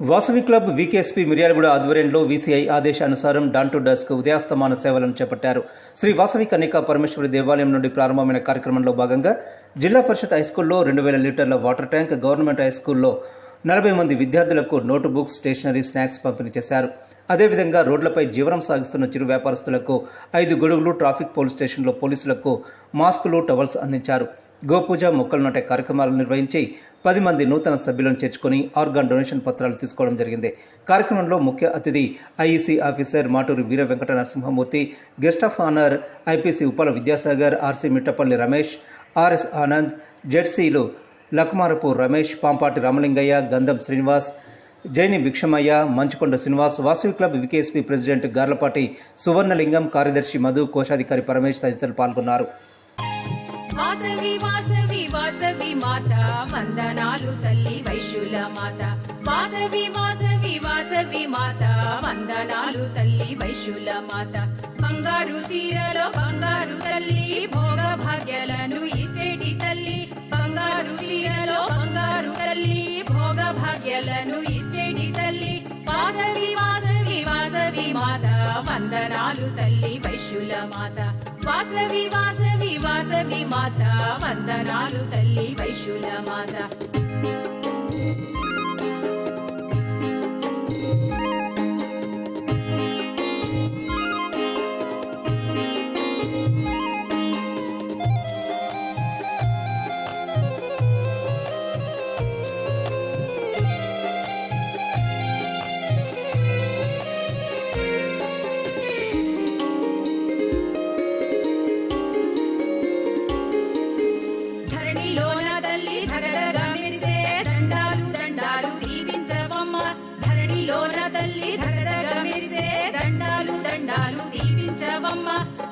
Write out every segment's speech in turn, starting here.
Vasavi club వీకేఎస్పీ Miryalaguda ఆధ్వర్యంలో VCI ఆదేశానుసారం don to dusk ఉదయాస్తమాన సేవలను చేపట్టారు. శ్రీ వాసవి కన్యకా పరమేశ్వరి దేవాలయం నుండి ప్రారంభమైన కార్యక్రమంలో భాగంగా జిల్లా పరిషత్ హైస్కూల్లో 2000 లీటర్ల వాటర్ ట్యాంక్, గవర్నమెంట్ హైస్కూల్లో 40 మంది విద్యార్థులకు నోటు బుక్స్, స్టేషనరీ, స్నాక్స్ పంపిణీ చేశారు. అదేవిధంగా రోడ్లపై జీవనం సాగిస్తున్న చిరు వ్యాపారస్తులకు 5 గొడుగులు, ట్రాఫిక్ పోలీస్ స్టేషన్లో పోలీసులకు మాస్కులు, టవల్స్ అందించారు. గోపూజ, మొక్కలు నాటే కార్యక్రమాలు నిర్వహించి 10 మంది నూతన సభ్యులను చేర్చుకుని ఆర్గాన్ డొనేషన్ పత్రాలు తీసుకోవడం జరిగింది. కార్యక్రమంలో ముఖ్య అతిథి IEC officer Maturi Veera Venkata Narasimhamurthy, guest of honour IPC Uppala Vidyasagar, RC Mittapalli Ramesh, RS Anand, జెడ్సీలు Lakmarapu Ramesh, Pampati Ramalingaiah, Gandham Srinivas, Jaini Bhikshamaiah, Manchukonda Srinivas, Vasavi club VKSP president Garlapati Suvarnalingam, కార్యదర్శి మధు, కోశాధికారి పరమేష్ తదితరులు పాల్గొన్నారు. వాసవి వాసవి వాసవి మాత వందనాలు తల్లి వైశ్యుల మాత. వాసవి వాసవి వాసవి మాత వందనాలు తల్లి వైశ్యుల మాత. బంగారు చీరలో బంగారు తల్లి, భోగ భాగ్యాలను ఇచ్చేటి తల్లి. బంగారు చీరలో బంగారు తల్లి, భోగ భాగ్యాలను ఇచ్చేటి తల్లి. వాసవి వాసవి వాసవి మాత వందనాలు తల్లి వైశ్యుల మాత. వాసవి వాసవి వాసవి మాత వందనాలు తల్లి వైశ్యుల మాత.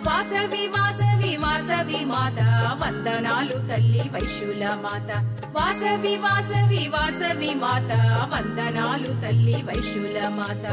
వాసవి వాసవి వాసవి మాత వందనాలు తల్లి వైశ్యుల మాత. వాసవి వాసవి వాసవి మాత వందనాలు తల్లి వైశ్యుల మాత.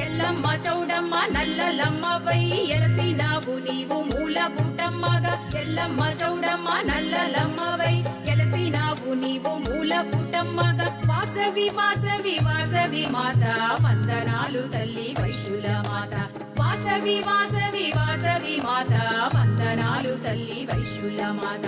ఎల్లమ్మ చౌడమ్మ నల్లలమ్మవై ఎలసినావు నీవు మూల పుటమ్మగా. ఎల్లమ్మ చౌడమ్మ నల్లలమ్మవై ఎలసినావు నీవు మూల పుటమ్మగా. వాసవి వాసవి వాసవి మాత వందనాలు తల్లి వైశ్యుల మాత. వాసవి వాసవి వాసవి మాత వందనాలు తల్లి వైశ్యుల మాత.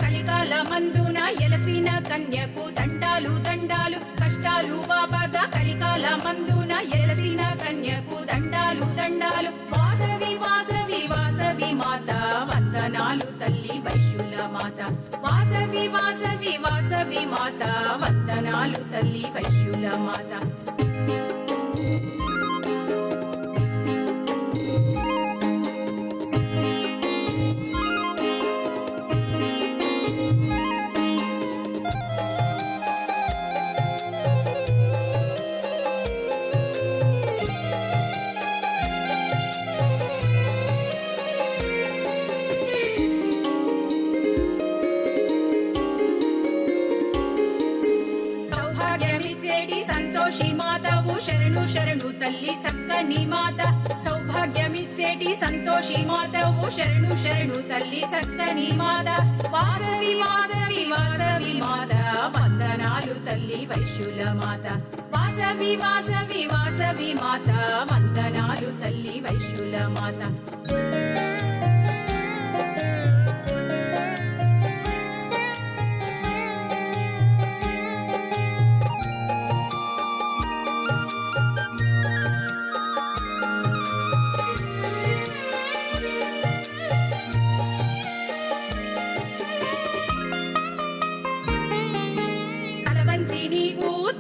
కలికాల మందున ఎలసిన కన్యకు దండాలు దండాలు. కష్టాలు బాబాగా కలికాల మందున ఎలసిన కన్యకు దండాలు దండాలు. వాసవి వాసవి వాసవి మాత వందనాలు తల్లి వైశ్యుల మాత. వాసవి వాసవి వాసవి మాత వందనాలు తల్లి వైశ్యుల మాత. సంతోషి మాతవు శరణు శరణు తల్లి చక్కని మాత. సౌభాగ్యమిచ్చేటి సంతోషి మాతవు శరణు శరణు తల్లి చక్కని మాత. వాసవి వాసవి వాసవి మాత వందనాలు తల్లి వైశ్యుల మాత. వాసవి వాసవి వాసవి మాత వందనాలు తల్లి వైశ్యుల మాత.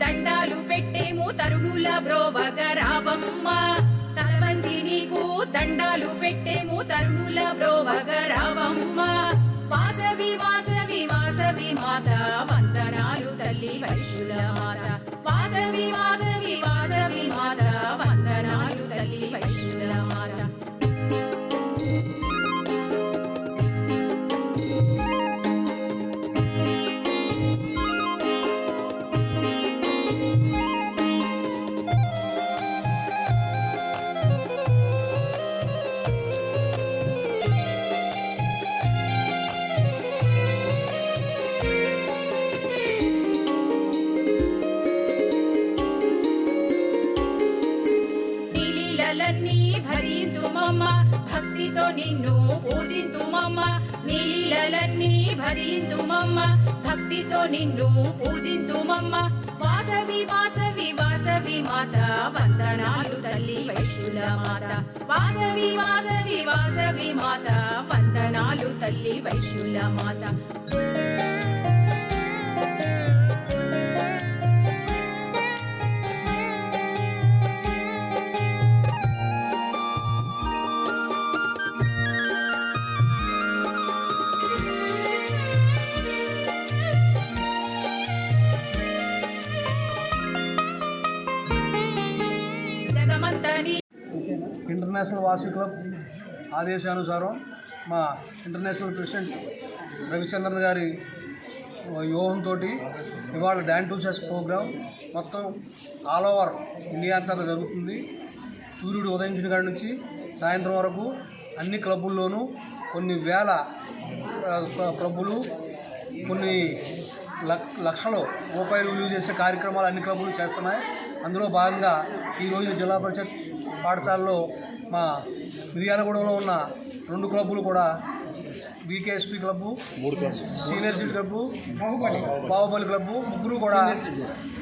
దండాలు పెట్టే బ్రోవగ రావమ్మ తలవంచి నీకు దండాలు పెట్టేము తరుణుల బ్రోవగ రావమ్మ వాసవి వాసవి వాసవి మాత వందనాలు తల్లి వైశ్యుల మాత వాసవి వాసవి వాసవి మాత వందనాలు తల్లి వైశ్యుల మాత నీ భజింతుమమ్మ భక్తితో నిన్ను పూజింతుమమ్మ నీలీలన్నీ భజింతుమమ్మ భక్తితో నిన్ను పూజింతుమమ్మ వాసవి వాసవి వాసవి మాత వందనాలు తల్లి వైశ్యుల మాత వాసవి వాసవి వాసవి మాత వందనాలు తల్లి వైశ్యుల మాత ఇంటర్నేషనల్ వాసవి క్లబ్ ఆదేశానుసారం మా ఇంటర్నేషనల్ ప్రెసిడెంట్ రవిచంద్రన్ గారి యోగంతో ఇవాళ డాన్ టు చెస్ ప్రోగ్రాం మొత్తం ఆల్ ఓవర్ ఇండియా అంతా జరుగుతుంది. సూర్యుడు ఉదయించిన కాడి నుంచి సాయంత్రం వరకు అన్ని క్లబ్బుల్లోనూ కొన్ని వేల క్లబ్బులు కొన్ని లక్షల రూపాయలు విలువ చేసే కార్యక్రమాలు అన్ని క్లబ్బులు చేస్తున్నాయి. అందులో భాగంగా ఈరోజు జిల్లా పరిషత్ పాఠశాలలో మా మిర్యాలగూడలో ఉన్న 2 క్లబ్బులు కూడా BKSP club, senior city club, Baahubali club ముగ్గురు కూడా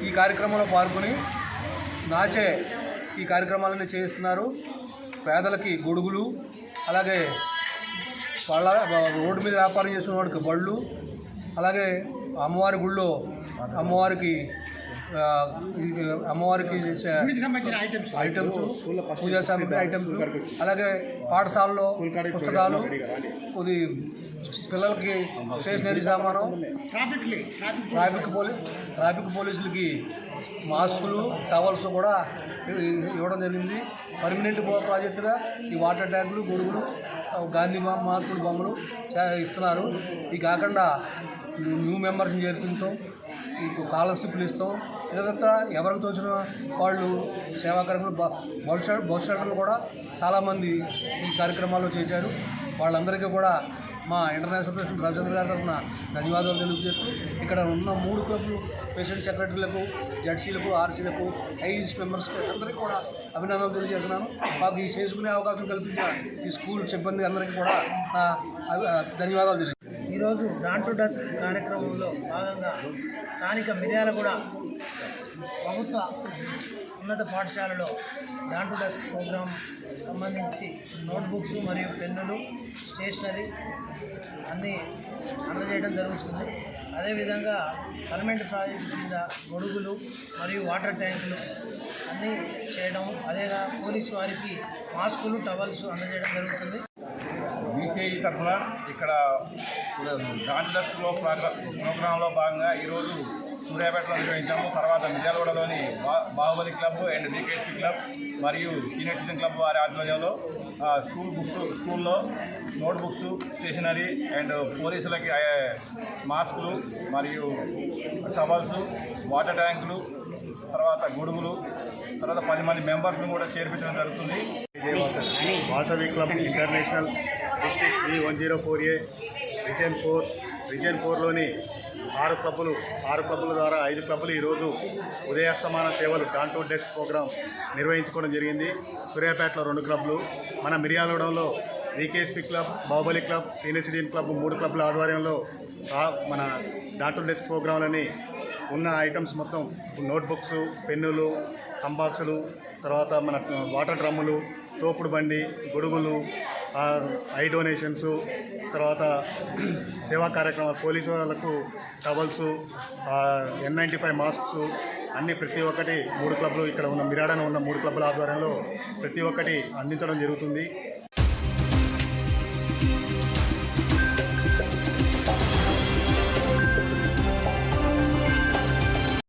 ఈ కార్యక్రమంలో పాల్గొని నాచే ఈ కార్యక్రమాలన్నీ చేయిస్తున్నారు. పేదలకి గొడుగులు, అలాగే రోడ్డు మీద వ్యాపారం చేసిన వాడికి బళ్ళు, అలాగే అమ్మవారి గుళ్ళో అమ్మవారికి చేసే ఐటమ్స్, పూజా సామగ్రి ఐటమ్స్, అలాగే పాఠశాలలో పుస్తకాలు, కొద్ది పిల్లలకి స్టేషనరీ సామాను, ట్రాఫిక్ పోలీసులకి మాస్కులు, టవల్స్ కూడా ఇవ్వడం జరిగింది. పర్మనెంట్ ప్రాజెక్టుగా ఈ వాటర్ ట్యాంకులు, గొడుగులు, గాంధీ మహాత్ముడు బొమ్మలు ఇస్తున్నారు. ఇది కాకుండా న్యూ మెంబర్స్ని చేర్పించాం, ఈ స్కాలర్షిప్లు ఇస్తాం. ఇదంతా ఎవరికి తోచిన వాళ్ళు సేవా కార్యక్రమాలు భవిష్యత్తులో కూడా చాలామంది ఈ కార్యక్రమాల్లో చేశారు. వాళ్ళందరికీ కూడా మా ఇంటర్నేషనల్ ప్రెసిడెంట్ రవిచంద్ర గారి తరఫున ధన్యవాదాలు తెలియజేస్తూ ఇక్కడ ఉన్న 3 క్లబ్లు ప్రెసిడెంట్ సెక్రటరీలకు, జడ్సీలకు, ఆర్సీలకు, ఐఈసీ మెంబర్స్కి అందరికీ కూడా అభినందనలు తెలియజేస్తున్నాను. మాకు ఈ చేసుకునే అవకాశం కల్పించిన ఈ స్కూల్ సిబ్బంది అందరికీ కూడా ధన్యవాదాలు తెలియజేస్తున్నాను. ఈరోజు డాన్ టు డస్క్ కార్యక్రమంలో భాగంగా స్థానిక మిర్యాలగూడ ప్రభుత్వ ఉన్నత పాఠశాలలో డాన్ టు డస్క్ ప్రోగ్రాం సంబంధించి నోట్బుక్స్ మరియు పెన్నులు, స్టేషనరీ అన్నీ అందజేయడం జరుగుతుంది. అదేవిధంగా పర్మనెంట్ ప్రాజెక్టు కింద గొడుగులు మరియు వాటర్ ట్యాంకులు అన్నీ చేయడం, అదేగా పోలీసు వారికి మాస్కులు, టవల్స్ అందజేయడం జరుగుతుంది. బీసీఐ తరఫున ఇక్కడ డాన్ డస్క్లో ప్రోగ్రాంలో భాగంగా ఈరోజు సూర్యాపేటలో నిర్వహించాము. తర్వాత మిర్యాలగూడలోని బాహుబలి క్లబ్ అండ్ బీకేఎస్పీ క్లబ్ మరియు సీనియర్ సిటిజన్ క్లబ్ వారి ఆధ్వర్యంలో స్కూల్లో నోట్బుక్స్, స్టేషనరీ అండ్ పోలీసులకి మాస్కులు మరియు టవల్స్, వాటర్ ట్యాంకులు, తర్వాత గొడుగులు, తర్వాత 10 మంది మెంబర్స్ను కూడా చేర్పించడం జరుగుతుంది. Vasavi club international district B104A region 4లోని 6 క్లబ్బుల ద్వారా 5 క్లబ్బులు ఈరోజు ఉదయాస్తమాన సేవలు డాన్ టు డస్క్ ప్రోగ్రాం నిర్వహించుకోవడం జరిగింది. సూర్యాపేటలో 2 క్లబ్లు, మన మిర్యాలగూడలో BKSP club, Baahubali club, senior citizen club 3 క్లబ్ల ఆధ్వర్యంలో మన డాన్ టు డస్క్ ప్రోగ్రాంలని ఉన్న ఐటమ్స్ మొత్తం నోట్బుక్స్, పెన్నులు, కంబాక్సులు, తర్వాత మన వాటర్ డ్రమ్ములు, తోపుడు బండి, గొడుగులు, ఐ డొనేషన్స్, తర్వాత సేవా కార్యక్రమాలు, పోలీసు వాళ్ళకు టవల్స్, N95 మాస్క్స్ అన్నీ ప్రతి ఒక్కటి 3 క్లబ్లు ఇక్కడ ఉన్న మిరాడన ఉన్న 3 క్లబ్ల ఆధ్వర్యంలో ప్రతి ఒక్కటి అందించడం జరుగుతుంది.